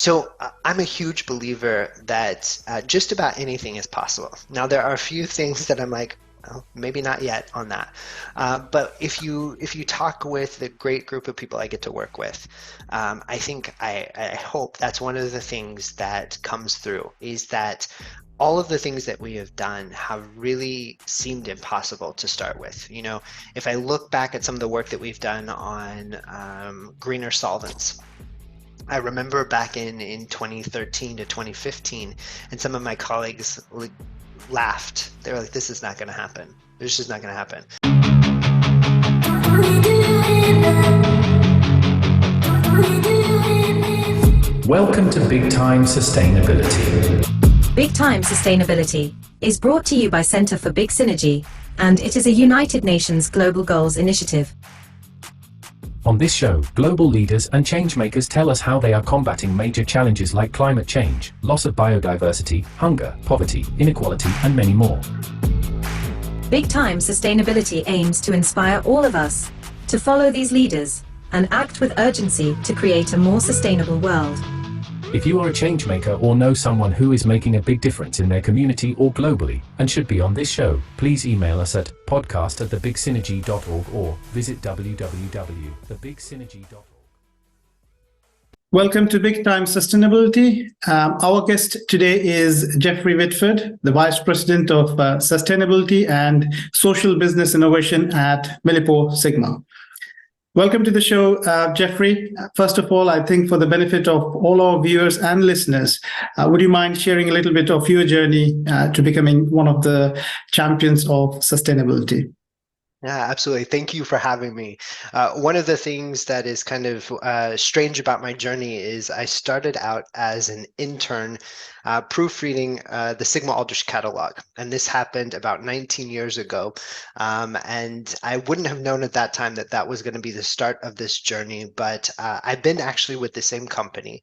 So I'm a huge believer that just about anything is possible. Now there are a few things that I'm like, oh, maybe not yet on that. But if you talk with the great group of people I get to work with, I hope that's one of the things that comes through is that all of the things that we have done have really seemed impossible to start with. If I look back at some of the work that we've done on greener solvents, I remember back in 2013 to 2015, and some of my colleagues laughed. They were like, this is not going to happen. This is just not going to happen. Welcome to Big Time Sustainability. Big Time Sustainability is brought to you by Center for Big Synergy, and it is a United Nations Global Goals initiative. On this show, global leaders and changemakers tell us how they are combating major challenges like climate change, loss of biodiversity, hunger, poverty, inequality, and many more. Big Time Sustainability aims to inspire all of us to follow these leaders and act with urgency to create a more sustainable world. If you are a changemaker or know someone who is making a big difference in their community or globally and should be on this show, please email us at podcast@thebigsynergy.org or visit www.thebigsynergy.org. Welcome to Big Time Sustainability. Our guest today is Jeffrey Whitford, the Vice President of Sustainability and Social Business Innovation at Milipo Sigma. Welcome to the show, Jeffrey. First of all, I think for the benefit of all our viewers and listeners, would you mind sharing a little bit of your journey to becoming one of the champions of sustainability? Yeah, absolutely. Thank you for having me. One of the things that is kind of strange about my journey is I started out as an intern proofreading the Sigma Aldrich catalog. And this happened about 19 years ago. And I wouldn't have known at that time that that was going to be the start of this journey. But I've been actually with the same company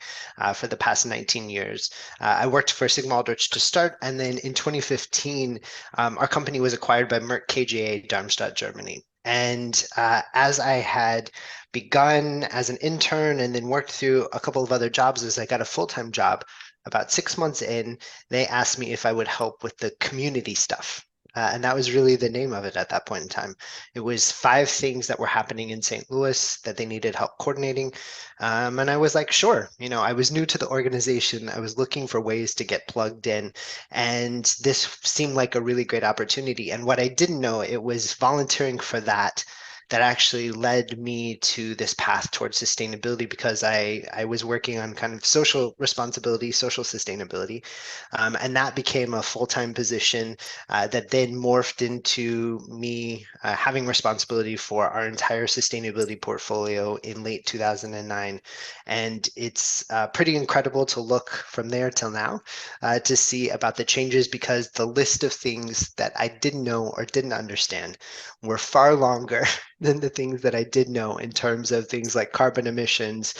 for the past 19 years. I worked for Sigma Aldrich to start. And then in 2015, our company was acquired by Merck KGaA, Darmstadt, Germany. And as I had begun as an intern and then worked through a couple of other jobs as I got a full-time job, about 6 months in, they asked me if I would help with the community stuff. And that was really the name of it at that point in time. It was 5 things that were happening in St. Louis that they needed help coordinating. And I was like, sure. I was new to the organization. I was looking for ways to get plugged in. And this seemed like a really great opportunity. And what I didn't know, it was volunteering for that actually led me to this path towards sustainability, because I was working on kind of social responsibility, social sustainability, and that became a full-time position that then morphed into me having responsibility for our entire sustainability portfolio in late 2009. And it's pretty incredible to look from there till now to see about the changes, because the list of things that I didn't know or didn't understand were far longer than the things that I did know in terms of things like carbon emissions,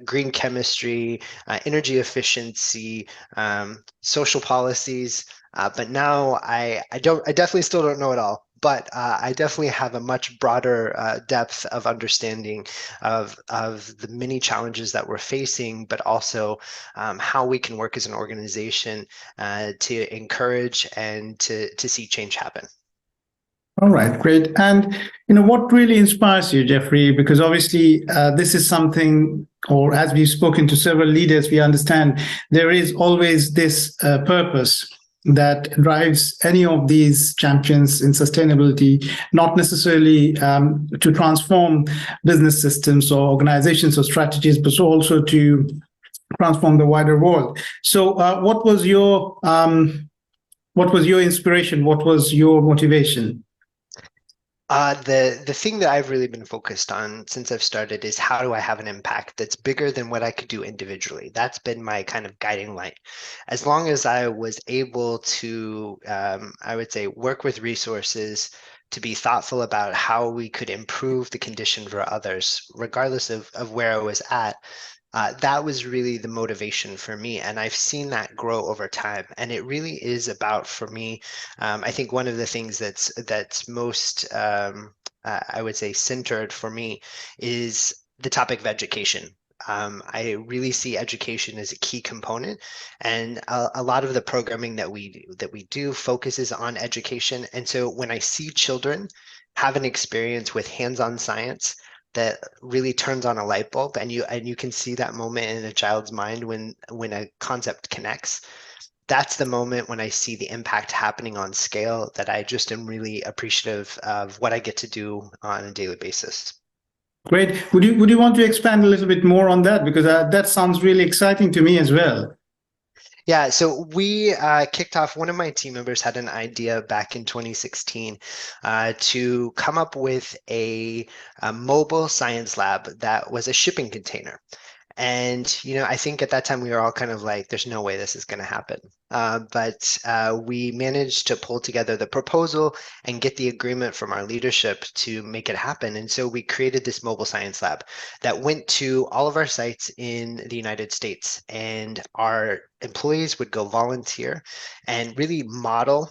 green chemistry, energy efficiency, social policies. But now I definitely still don't know it all. But I definitely have a much broader depth of understanding of the many challenges that we're facing, but also how we can work as an organization to encourage and to see change happen. All right, great. And what really inspires you, Jeffrey? Because obviously this is something, or as we've spoken to several leaders, we understand there is always this purpose that drives any of these champions in sustainability, not necessarily to transform business systems or organizations or strategies, but also to transform the wider world. So what was your inspiration? What was your motivation? The thing that I've really been focused on since I've started is, how do I have an impact that's bigger than what I could do individually? That's been my kind of guiding light. As long as I was able to, I would say, work with resources to be thoughtful about how we could improve the condition for others, regardless of where I was at, that was really the motivation for me. And I've seen that grow over time. And it really is about, for me, I think one of the things that's most, I would say, centered for me is the topic of education. I really see education as a key component, and a lot of the programming that we do focuses on education. And so when I see children have an experience with hands-on science that really turns on a light bulb, and you can see that moment in a child's mind when a concept connects, that's the moment when I see the impact happening on scale that I just am really appreciative of what I get to do on a daily basis. Great. Would you want to expand a little bit more on that? Because that sounds really exciting to me as well. Yeah, so we kicked off, one of my team members had an idea back in 2016 to come up with a mobile science lab that was a shipping container. And, I think at that time we were all kind of like, there's no way this is going to happen. But we managed to pull together the proposal and get the agreement from our leadership to make it happen. And so we created this mobile science lab that went to all of our sites in the United States, and our employees would go volunteer and really model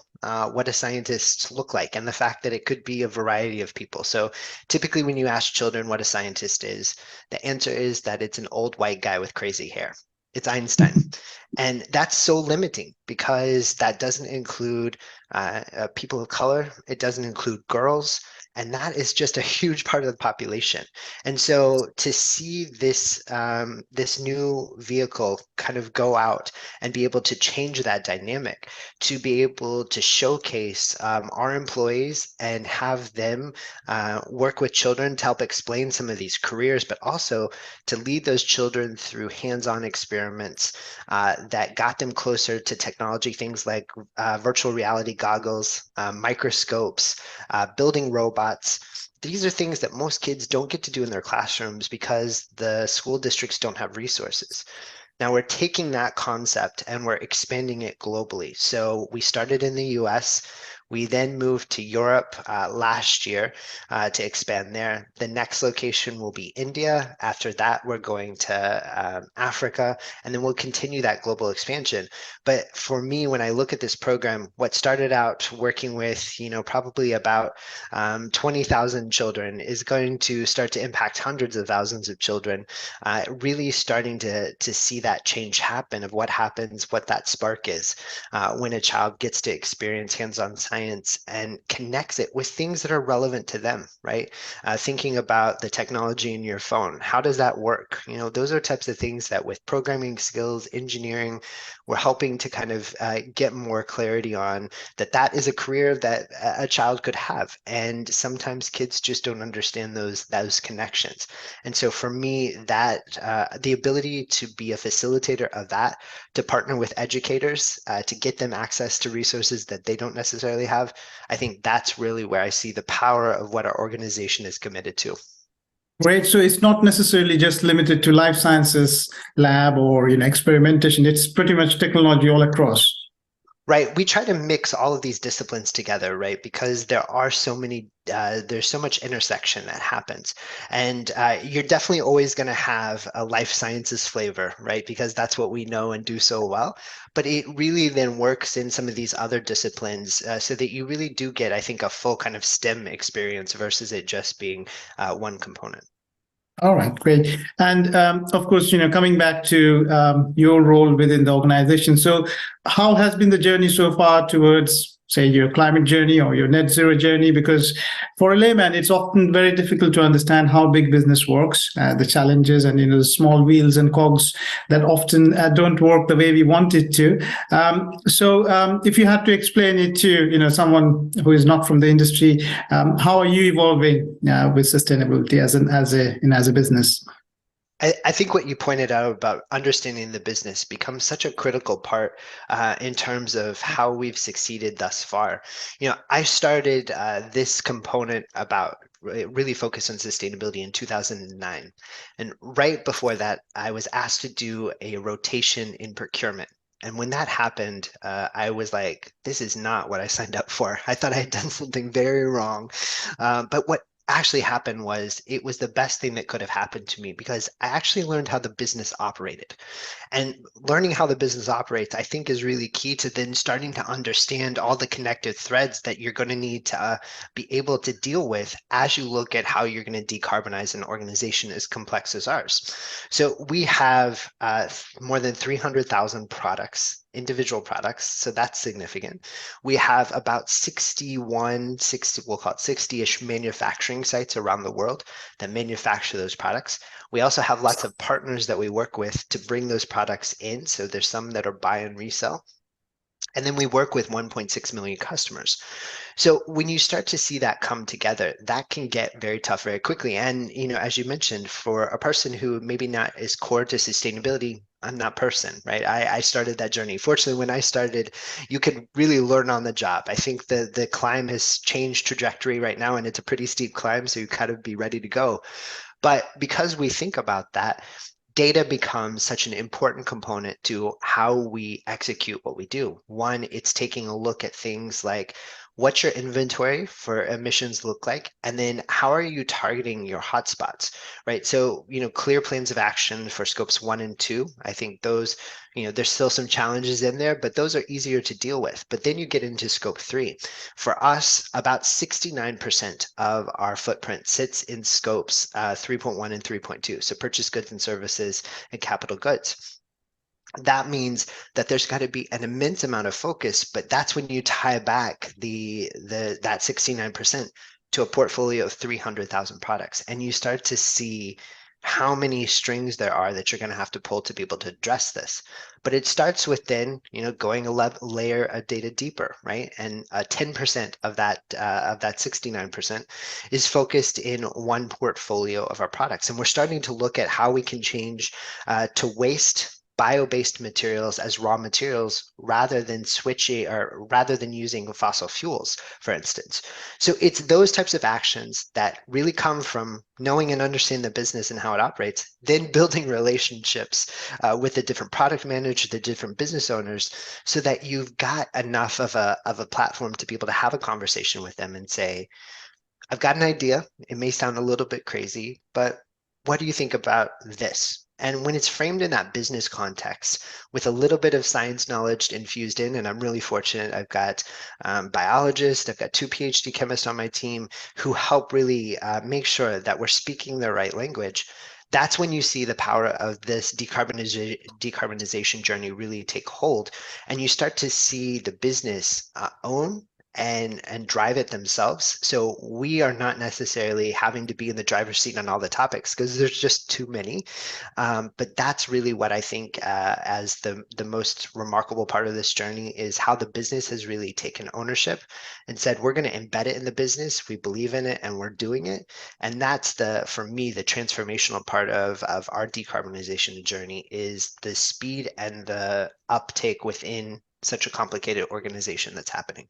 what a scientist look like, and the fact that it could be a variety of people. So typically when you ask children what a scientist is, the answer is that it's an old white guy with crazy hair. It's Einstein. And that's so limiting because that doesn't include people of color. It doesn't include girls. And that is just a huge part of the population. And so to see this new vehicle kind of go out and be able to change that dynamic, to be able to showcase our employees and have them work with children to help explain some of these careers, but also to lead those children through hands-on experiments that got them closer to technology, things like virtual reality goggles, microscopes, building robots. These are things that most kids don't get to do in their classrooms because the school districts don't have resources. Now we're taking that concept and we're expanding it globally. So we started in the US. We then moved to Europe last year to expand there. The next location will be India. After that, we're going to Africa, and then we'll continue that global expansion. But for me, when I look at this program, what started out working with, probably about 20,000 children is going to start to impact hundreds of thousands of children, really starting to see that change happen, of what happens, what that spark is when a child gets to experience hands-on science and connects it with things that are relevant to them, right? Thinking about the technology in your phone, how does that work? Those are types of things that with programming skills, engineering, we're helping to kind of get more clarity on that is a career that a child could have. And sometimes kids just don't understand those connections. And so for me, that the ability to be a facilitator of that, to partner with educators, to get them access to resources that they don't necessarily have, I think that's really where I see the power of what our organization is committed to. Great. So it's not necessarily just limited to life sciences lab or experimentation. It's pretty much technology all across. Right. We try to mix all of these disciplines together, right? Because there are so many, there's so much intersection that happens. And you're definitely always going to have a life sciences flavor, right? Because that's what we know and do so well. But it really then works in some of these other disciplines so that you really do get, I think, a full kind of STEM experience versus it just being one component. All right, great. And of course, coming back to your role within the organization. So how has been the journey so far towards, say, your climate journey or your net zero journey? Because for a layman, it's often very difficult to understand how big business works, the challenges and, the small wheels and cogs that often don't work the way we want it to. So if you had to explain it to, someone who is not from the industry, how are you evolving with sustainability as a business? I think what you pointed out about understanding the business becomes such a critical part in terms of how we've succeeded thus far. I started this component about really focused on sustainability in 2009. And right before that, I was asked to do a rotation in procurement. And when that happened, I was like, this is not what I signed up for. I thought I had done something very wrong. But actually happened was it was the best thing that could have happened to me because I actually learned how the business operated. And learning how the business operates, I think, is really key to then starting to understand all the connected threads that you're going to need to be able to deal with as you look at how you're going to decarbonize an organization as complex as ours. So we have more than 300,000 products, individual products. So that's significant. We have about 60, we'll call it 60-ish manufacturing sites around the world that manufacture those products. We also have lots of partners that we work with to bring those products in. So there's some that are buy and resell. And then we work with 1.6 million customers. So when you start to see that come together, that can get very tough very quickly. And, as you mentioned, for a person who maybe not is core to sustainability, I'm that person, right? I started that journey. Fortunately, when I started, you could really learn on the job. I think the climb has changed trajectory right now, and it's a pretty steep climb, so you kind of be ready to go. But because we think about that, data becomes such an important component to how we execute what we do. One, it's taking a look at things like what's your inventory for emissions look like, and then how are you targeting your hotspots, right? So, clear plans of action for scopes 1 and 2. I think those, there's still some challenges in there, but those are easier to deal with. But then you get into scope 3. For us, about 69% of our footprint sits in scopes 3.1 and 3.2. So purchase goods and services and capital goods. That means that there's got to be an immense amount of focus, but that's when you tie back that 69% to a portfolio of 300,000 products, and you start to see how many strings there are that you're going to have to pull to be able to address this. But it starts with then, going a layer of data deeper, right? And 10% of that 69% is focused in one portfolio of our products, and we're starting to look at how we can change to waste bio-based materials as raw materials rather than using fossil fuels, for instance. So it's those types of actions that really come from knowing and understanding the business and how it operates, then building relationships with the different product managers, the different business owners, so that you've got enough of a platform to be able to have a conversation with them and say, I've got an idea. It may sound a little bit crazy, but what do you think about this? And when it's framed in that business context with a little bit of science knowledge infused in, and I'm really fortunate, I've got biologists, I've got 2 PhD chemists on my team who help really make sure that we're speaking the right language. That's when you see the power of this decarbonization journey really take hold, and you start to see the business own and drive it themselves. So we are not necessarily having to be in the driver's seat on all the topics because there's just too many. But that's really what I think as the most remarkable part of this journey is how the business has really taken ownership and said, we're going to embed it in the business. We believe in it and we're doing it. And that's for me, the transformational part of our decarbonization journey is the speed and the uptake within such a complicated organization that's happening.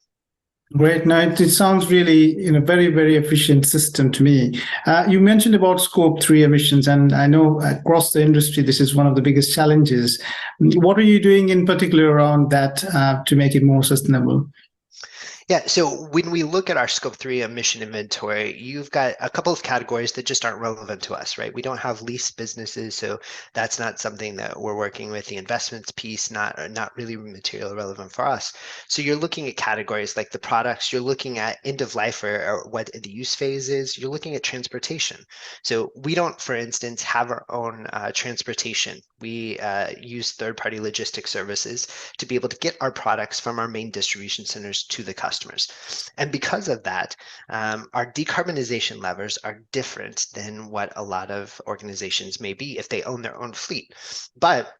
Great. Now, it sounds really, very, very efficient system to me. You mentioned about scope 3 emissions, and I know across the industry, this is one of the biggest challenges. What are you doing in particular around that to make it more sustainable? Yeah, so when we look at our scope 3 emission inventory, you've got a couple of categories that just aren't relevant to us, right? We don't have leased businesses, so that's not something that we're working with. The investments piece, not really material relevant for us. So you're looking at categories like the products, you're looking at end of life or what the use phase is, you're looking at transportation. So we don't, for instance, have our own transportation. We use third-party logistics services to be able to get our products from our main distribution centers to the customers. And because of that, our decarbonization levers are different than what a lot of organizations may be if they own their own fleet. But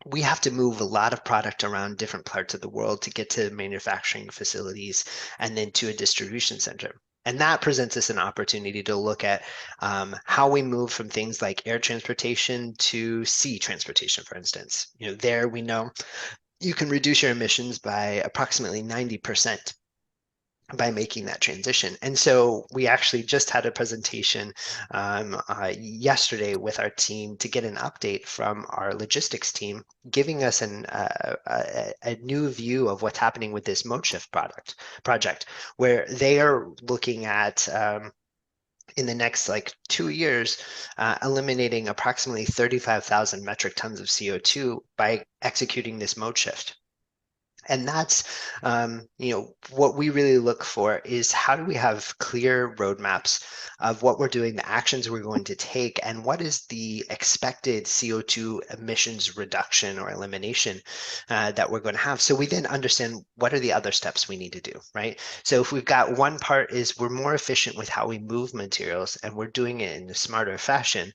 we have to move a lot of product around different parts of the world to get to manufacturing facilities and then to a distribution center. And that presents us an opportunity to look at how we move from things like air transportation to sea transportation, for instance. There we know you can reduce your emissions by approximately 90% by making that transition. And so we actually just had a presentation yesterday with our team to get an update from our logistics team, giving us a new view of what's happening with this mode shift project, where they are looking at in the next like 2 years, eliminating approximately 35,000 metric tons of CO2 by executing this mode shift. And that's, what we really look for is how do we have clear roadmaps of what we're doing, the actions we're going to take, and what is the expected CO2 emissions reduction or elimination that we're going to have. So we then understand what are the other steps we need to do, right? So if we've got one part is we're more efficient with how we move materials and we're doing it in a smarter fashion.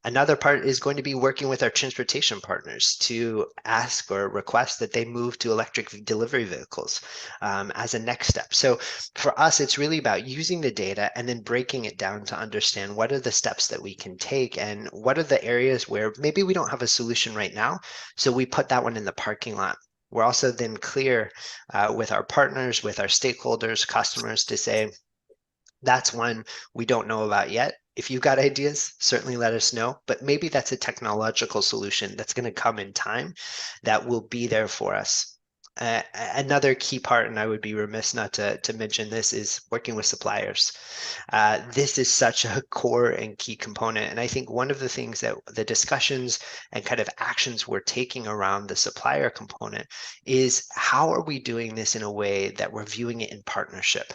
Another part is going to be working with our transportation partners to ask or request that they move to electric delivery vehicles as a next step. So for us, it's really about using the data and then breaking it down to understand what are the steps that we can take and what are the areas where maybe we don't have a solution right now. So we put that one in the parking lot. We're also then clear with our partners, with our stakeholders, customers to say, that's one we don't know about yet. If you've got ideas, certainly let us know. But maybe that's a technological solution that's going to come in time that will be there for us. Another key part, and I would be remiss not to mention this, is working with suppliers. This is such a core and key component. And I think one of the things that the discussions and kind of actions we're taking around the supplier component is how are we doing this in a way that we're viewing it in partnership?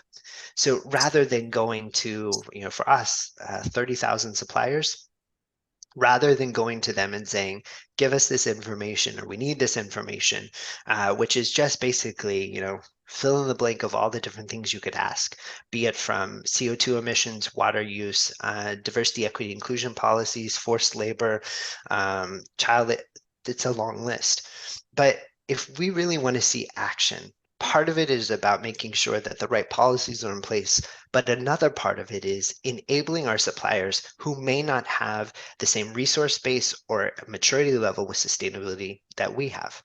So rather than going to, for us, 30,000 suppliers, rather than going to them and saying, give us this information or we need this information, which is just basically, fill in the blank of all the different things you could ask, be it from CO2 emissions, water use, diversity, equity, inclusion policies, forced labor, child, it's a long list. But if we really want to see action, part of it is about making sure that the right policies are in place, but another part of it is enabling our suppliers who may not have the same resource base or maturity level with sustainability that we have.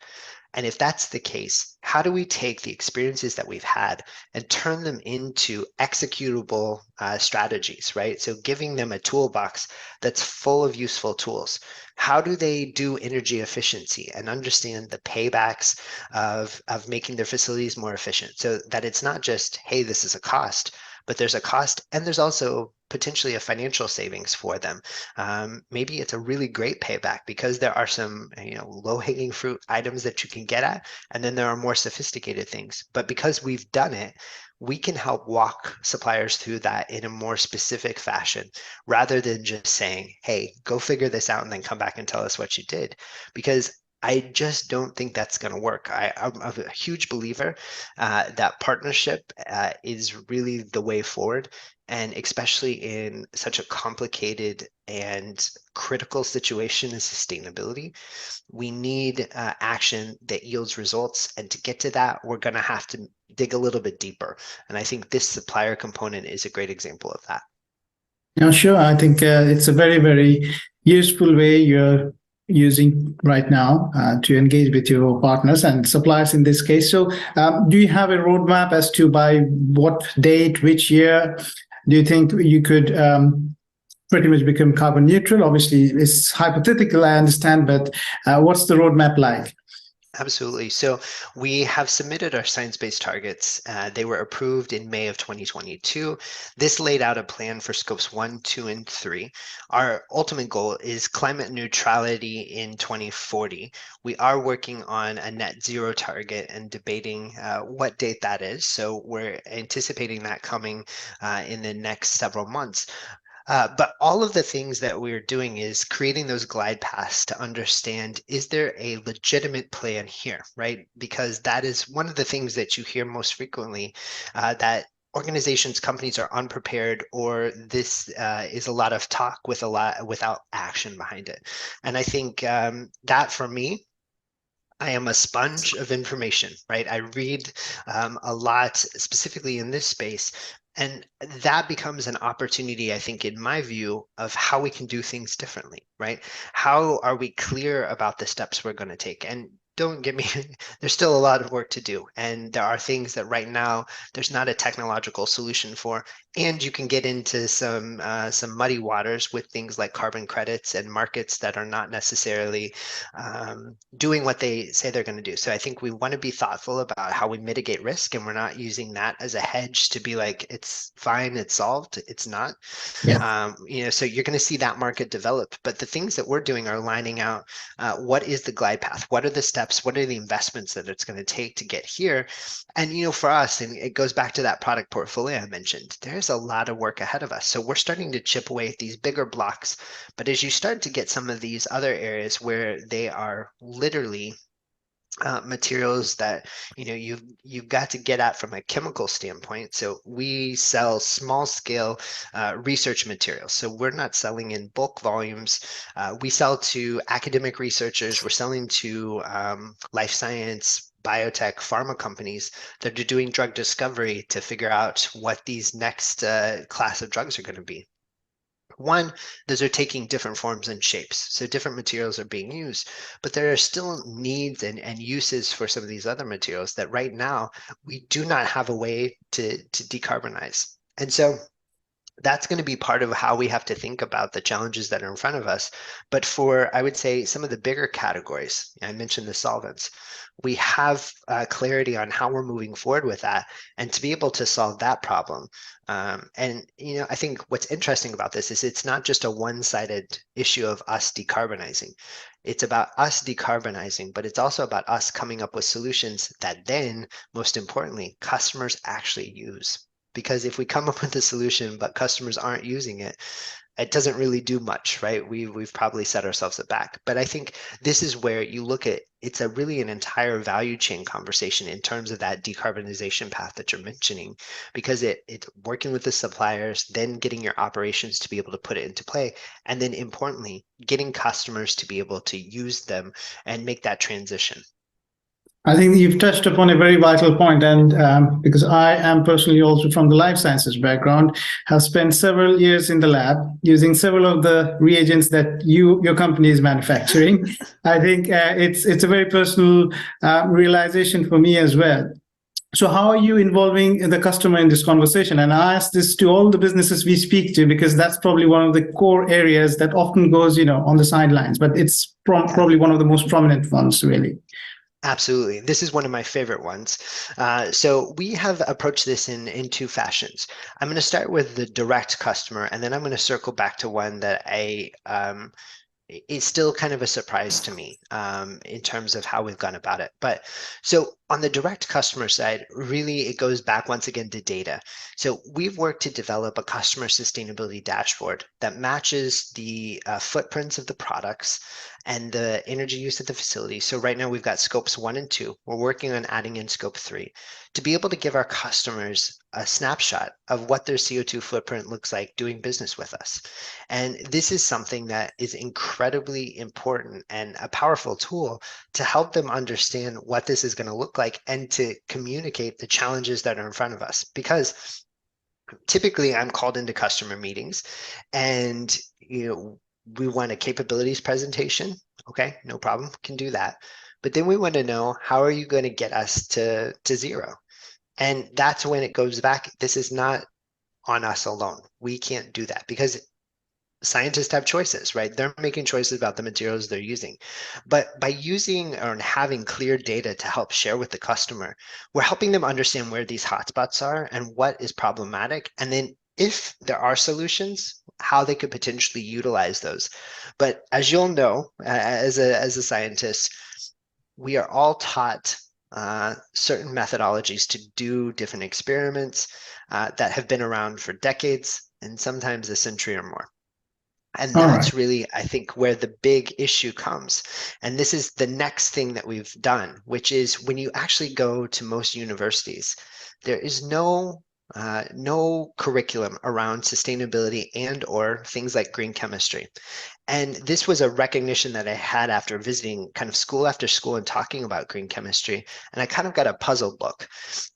And if that's the case, how do we take the experiences that we've had and turn them into executable strategies, right? So giving them a toolbox that's full of useful tools. How do they do energy efficiency and understand the paybacks of making their facilities more efficient so that it's not just, hey, this is a cost, but there's a cost and there's also potentially a financial savings for them. Maybe it's a really great payback because there are some low-hanging fruit items that you can get at, and then there are more sophisticated things. But because we've done it, we can help walk suppliers through that in a more specific fashion rather than just saying, hey, go figure this out and then come back and tell us what you did. Because I just don't think that's going to work. I'm a huge believer that partnership is really the way forward. And especially in such a complicated and critical situation as sustainability, we need action that yields results. And to get to that, we're going to have to dig a little bit deeper. And I think this supplier component is a great example of that. Now, sure. I think it's a very, very useful way you're using right now to engage with your partners and suppliers in this case. So do you have a roadmap as to by what date, which year do you think you could pretty much become carbon neutral? Obviously, it's hypothetical, I understand, but what's the roadmap like? Absolutely. So we have submitted our science-based targets. They were approved in May of 2022. This laid out a plan for scopes 1, 2, and 3. Our ultimate goal is climate neutrality in 2040. We are working on a net zero target and debating what date that is. So we're anticipating that coming in the next several months. But all of the things that we're doing is creating those glide paths to understand, is there a legitimate plan here, right? Because that is one of the things that you hear most frequently, that organizations, companies are unprepared, or this is a lot of talk with a lot without action behind it. And I think that for me, I am a sponge of information, right? I read a lot, specifically in this space, and that becomes an opportunity, I think, in my view, of how we can do things differently, right? How are we clear about the steps we're going to take? And don't get me, there's still a lot of work to do. And there are things that right now there's not a technological solution for. And you can get into some muddy waters with things like carbon credits and markets that are not necessarily doing what they say they're going to do. So I think we want to be thoughtful about how we mitigate risk, and we're not using that as a hedge to be like, it's fine, it's solved. It's not. Yeah. So you're going to see that market develop. But the things that we're doing are lining out what is the glide path? What are the steps? What are the investments that it's going to take to get here? And for us, and it goes back to that product portfolio I mentioned, there's a lot of work ahead of us. So we're starting to chip away at these bigger blocks. But as you start to get some of these other areas where they are literally materials that you've got to get at from a chemical standpoint. So we sell small scale research materials. So we're not selling in bulk volumes. We sell to academic researchers. We're selling to life science, biotech, pharma companies that are doing drug discovery to figure out what these next class of drugs are going to be. One, those are taking different forms and shapes. So different materials are being used, but there are still needs and uses for some of these other materials that right now we do not have a way to decarbonize. And so that's going to be part of how we have to think about the challenges that are in front of us. But for, I would say, some of the bigger categories, I mentioned the solvents, we have clarity on how we're moving forward with that and to be able to solve that problem. I think what's interesting about this is it's not just a one-sided issue of us decarbonizing. It's about us decarbonizing, but it's also about us coming up with solutions that then, most importantly, customers actually use. Because if we come up with a solution, but customers aren't using it, it doesn't really do much, right? We've probably set ourselves back. But I think this is where you look at it's really an entire value chain conversation in terms of that decarbonization path that you're mentioning, because it's working with the suppliers, then getting your operations to be able to put it into play, and then importantly, getting customers to be able to use them and make that transition. I think you've touched upon a very vital point, and because I am personally also from the life sciences background, have spent several years in the lab using several of the reagents that your company is manufacturing. I think it's a very personal realization for me as well. So how are you involving the customer in this conversation? And I ask this to all the businesses we speak to, because that's probably one of the core areas that often goes, on the sidelines, but it's probably one of the most prominent ones, really. Absolutely. This is one of my favorite ones. So we have approached this in two fashions. I'm going to start with the direct customer, and then I'm going to circle back to one that is still kind of a surprise to me in terms of how we've gone about it. But so on the direct customer side, really it goes back once again to data. So we've worked to develop a customer sustainability dashboard that matches the footprints of the products and the energy use at the facility. So right now we've got scopes 1 and 2. We're working on adding in scope 3 to be able to give our customers a snapshot of what their CO2 footprint looks like doing business with us. And this is something that is incredibly important and a powerful tool to help them understand what this is going to look like and to communicate the challenges that are in front of us. Because typically I'm called into customer meetings and, we want a capabilities presentation. Okay, no problem, can do that. But then we want to know, how are you going to get us to zero? And that's when it goes back. This is not on us alone. We can't do that because scientists have choices, right? They're making choices about the materials they're using. But by using or having clear data to help share with the customer, we're helping them understand where these hotspots are and what is problematic. And then if there are solutions, how they could potentially utilize those. But as you'll know, as a scientist, we are all taught certain methodologies to do different experiments that have been around for decades and sometimes a century or more. And that's really, I think, where the big issue comes. And this is the next thing that we've done, which is when you actually go to most universities, there is no curriculum around sustainability and or things like green chemistry. And this was a recognition that I had after visiting kind of school after school and talking about green chemistry. And I kind of got a puzzled look.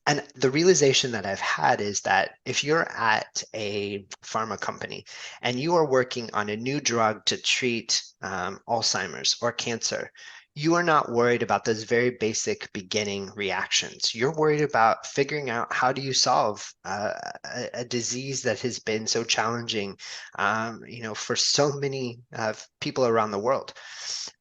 And the realization that I've had is that if you're at a pharma company and you are working on a new drug to treat Alzheimer's or cancer, you are not worried about those very basic beginning reactions. You're worried about figuring out how do you solve a disease that has been so challenging, for so many people around the world.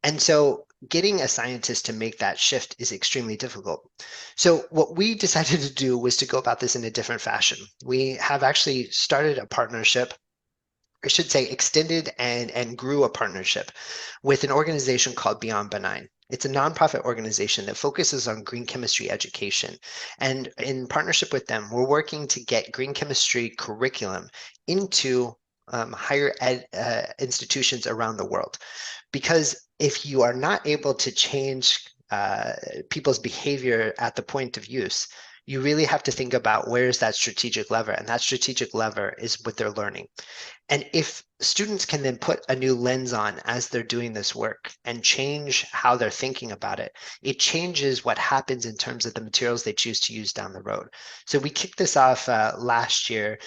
And so getting a scientist to make that shift is extremely difficult. So what we decided to do was to go about this in a different fashion. We have actually started a partnership, I should say extended and grew a partnership with an organization called Beyond Benign. It's a nonprofit organization that focuses on green chemistry education. And in partnership with them, we're working to get green chemistry curriculum into higher ed institutions around the world. Because if you are not able to change people's behavior at the point of use, you really have to think about where's that strategic lever, and that strategic lever is what they're learning. And if students can then put a new lens on as they're doing this work and change how they're thinking about it, it changes what happens in terms of the materials they choose to use down the road. So we kicked this off last year.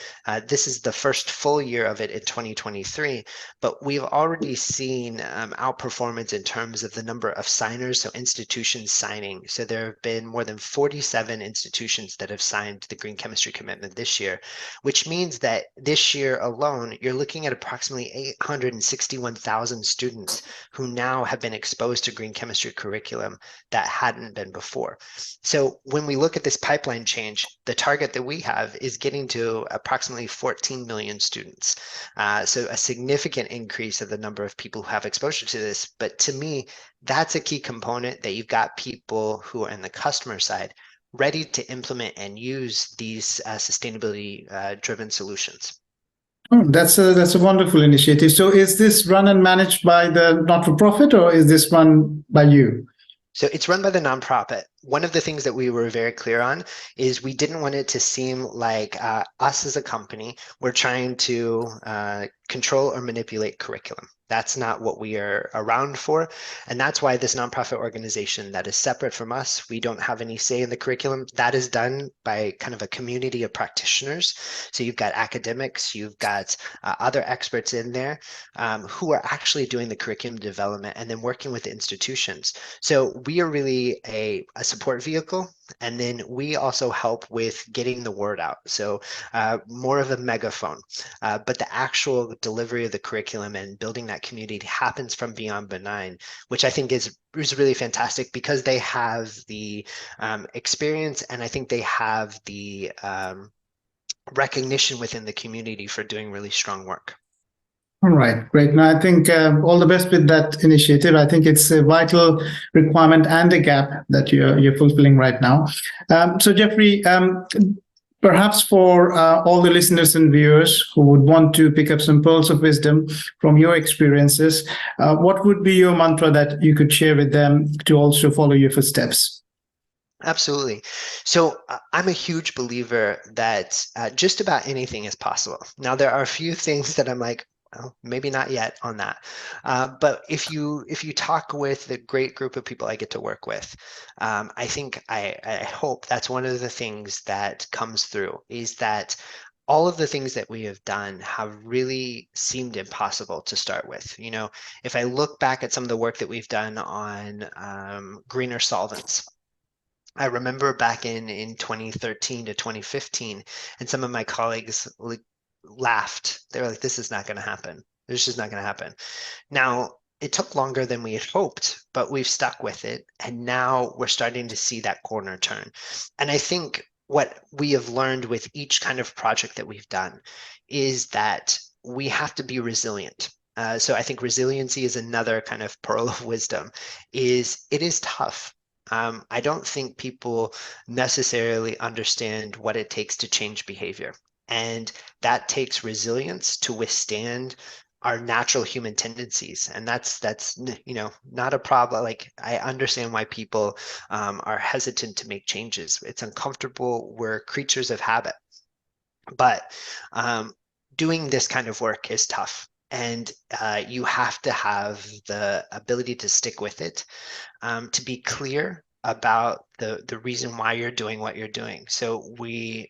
This is the first full year of it in 2023, but we've already seen outperformance in terms of the number of signers, so institutions signing. So there have been more than 47 institutions that have signed the green chemistry commitment this year, which means that this year alone, you're looking at approximately 861,000 students who now have been exposed to green chemistry curriculum that hadn't been before. So when we look at this pipeline change, the target that we have is getting to approximately 14 million students. So a significant increase of the number of people who have exposure to this. But to me, that's a key component, that you've got people who are in the customer side ready to implement and use these sustainability driven solutions. Oh, that's a wonderful initiative. So is this run and managed by the not-for-profit, or is this run by you? So it's run by the nonprofit. One of the things that we were very clear on is we didn't want it to seem like us as a company were trying to control or manipulate curriculum. That's not what we are around for. And that's why this nonprofit organization that is separate from us, we don't have any say in the curriculum. That is done by kind of a community of practitioners. So you've got academics, you've got other experts in there who are actually doing the curriculum development and then working with the institutions. So we are really a support vehicle. And then we also help with getting the word out. So more of a megaphone, but the actual delivery of the curriculum and building that community happens from Beyond Benign, which I think is really fantastic because they have the experience, and I think they have the recognition within the community for doing really strong work. All right, great. Now, I think all the best with that initiative. I think it's a vital requirement and a gap that you're fulfilling right now. So, Jeffrey, perhaps for all the listeners and viewers who would want to pick up some pearls of wisdom from your experiences, what would be your mantra that you could share with them to also follow your footsteps? Absolutely. So I'm a huge believer that just about anything is possible. Now, there are a few things that I'm like, well, maybe not yet on that. But if you talk with the great group of people I get to work with, I think I hope that's one of the things that comes through, is that all of the things that we have done have really seemed impossible to start with. You know, if I look back at some of the work that we've done on greener solvents, I remember back in 2013 to 2015, and some of my colleagues laughed. They were like, this is not going to happen. This is just not going to happen. Now, it took longer than we had hoped, but we've stuck with it. And now we're starting to see that corner turn. And I think what we have learned with each kind of project that we've done is that we have to be resilient. So I think resiliency is another kind of pearl of wisdom. It is tough. I don't think people necessarily understand what it takes to change behavior. And that takes resilience to withstand our natural human tendencies. And that's not a problem. Like, I understand why people are hesitant to make changes. It's uncomfortable. We're creatures of habit. But doing this kind of work is tough. And you have to have the ability to stick with it, to be clear about the reason why you're doing what you're doing. So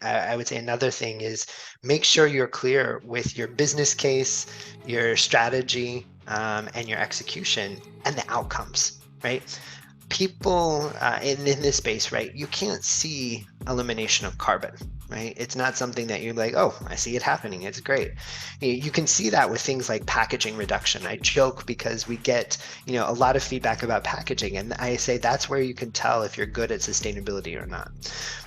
I would say another thing is make sure you're clear with your business case, your strategy, and your execution and the outcomes. right? People in this space, right? You can't see elimination of carbon, right? It's not something that you're like, oh, I see it happening. It's great. You can see that with things like packaging reduction. I joke because we get, a lot of feedback about packaging, and I say that's where you can tell if you're good at sustainability or not.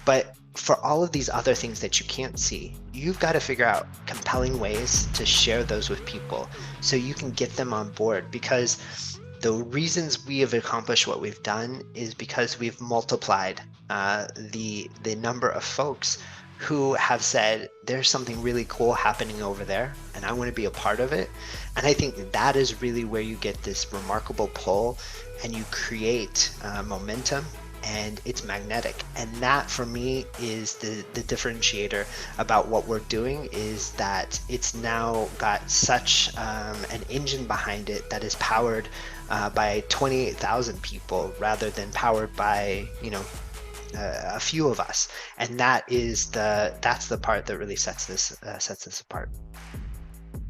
But for all of these other things that you can't see, you've got to figure out compelling ways to share those with people so you can get them on board, because the reasons we have accomplished what we've done is because we've multiplied the number of folks who have said, there's something really cool happening over there and I want to be a part of it. And I think that is really where you get this remarkable pull and you create momentum, and it's magnetic. And that for me is the differentiator about what we're doing, is that it's now got such an engine behind it that is powered by 28,000 people rather than powered by a few of us. And that's the part that really sets this apart.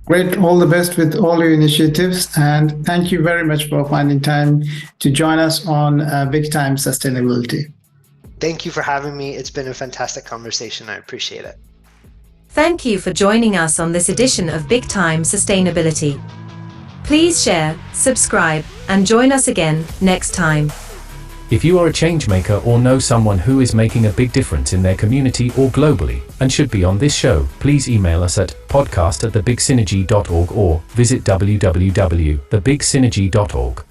Great. All the best with all your initiatives. And thank you very much for finding time to join us on Big Time Sustainability. Thank you for having me. It's been a fantastic conversation. I appreciate it. Thank you for joining us on this edition of Big Time Sustainability. Please share, subscribe, and join us again next time. If you are a change maker or know someone who is making a big difference in their community or globally and should be on this show, please email us at podcast@thebigsynergy.org or visit www.thebigsynergy.org.